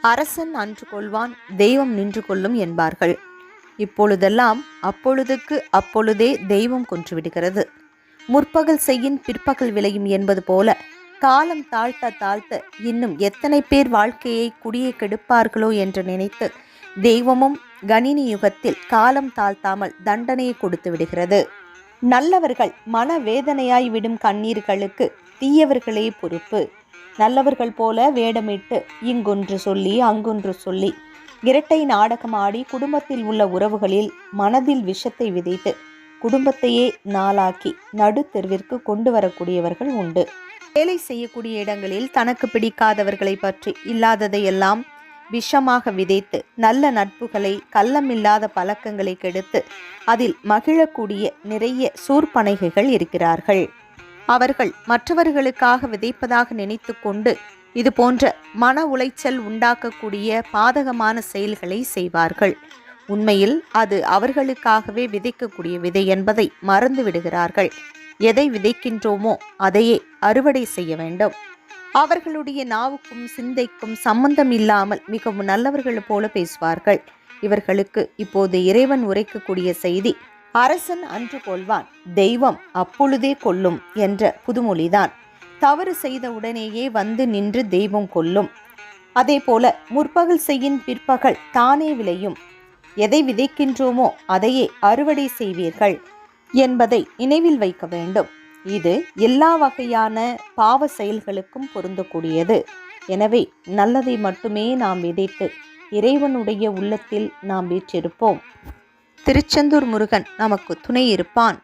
அரசன் அன்று கொள்வான், தெய்வம் நின்று கொள்ளும் என்பார்கள். இப்பொழுதெல்லாம் அப்பொழுதுக்கு அப்பொழுதே தெய்வம் கொன்றுவிடுகிறது. முற்பகல் செய்யின் பிற்பகல் விளையும் என்பது போல காலம் தாழ்த்த தாழ்த்த இன்னும் எத்தனை பேர் வாழ்க்கையை குடியை கெடுப்பார்களோ என்று நினைத்து தெய்வமும் கணினி யுகத்தில் காலம் தாழ்த்தாமல் தண்டனையை கொடுத்து விடுகிறது. நல்லவர்கள் மன வேதனையாய் விடும் கண்ணீர்களுக்கு தீயவர்களே பொறுப்பு. நல்லவர்கள் போல வேடமிட்டு இங்கொன்று சொல்லி அங்கொன்று சொல்லி இரட்டை நாடகமாடி குடும்பத்தில் உள்ள உறவுகளில் மனதில் விஷத்தை விதைத்து குடும்பத்தையே நாளாக்கி நடு தெருவிற்கு கொண்டு வரக்கூடியவர்கள் உண்டு. வேலை செய்யக்கூடிய இடங்களில் தனக்கு பிடிக்காதவர்களை பற்றி இல்லாததையெல்லாம் விஷமாக விதைத்து நல்ல நட்புகளை, கள்ளமில்லாத பழக்கங்களை கெடுத்து அதில் மகிழக்கூடிய நிறைய சூர்பனைகள் இருக்கிறார்கள். அவர்கள் மற்றவர்களுக்காக விதைப்பதாக நினைத்து கொண்டு இது போன்ற மன உளைச்சல் உண்டாக்கக்கூடிய பாதகமான செயல்களை செய்வார்கள். உண்மையில் அது அவர்களுக்காகவே விதைக்கக்கூடிய விதை என்பதை மறந்து விடுகிறார்கள். எதை விதைக்கின்றோமோ அதையே அறுவடை செய்ய வேண்டும். அவர்களுடைய நாவுக்கும் சிந்தைக்கும் சம்பந்தம் இல்லாமல் மிகவும் நல்லவர்கள் போல பேசுவார்கள். இவர்களுக்கு இப்போது இறைவன் உரைக்கக்கூடிய செய்தி, அரசன் அன்று கொள்வான், தெய்வம் அப்பொழுதே கொல்லும் என்ற புதுமொழிதான். தவறு செய்த உடனேயே வந்து நின்று தெய்வம் கொல்லும். அதே போல முற்பகல் செய்யின் பிற்பகல் தானே விளையும். எதை விதைக்கின்றோமோ அதையே அறுவடை செய்வீர்கள் என்பதை நினைவில் வைக்க வேண்டும். இது எல்லா வகையான பாவ செயல்களுக்கும் பொருந்தக்கூடியது. எனவே நல்லதை மட்டுமே நாம் விதைத்து இறைவனுடைய உள்ளத்தில் நாம் வீற்றிருப்போம். திருச்செந்தூர் முருகன் நமக்கு துணை இருப்பான்.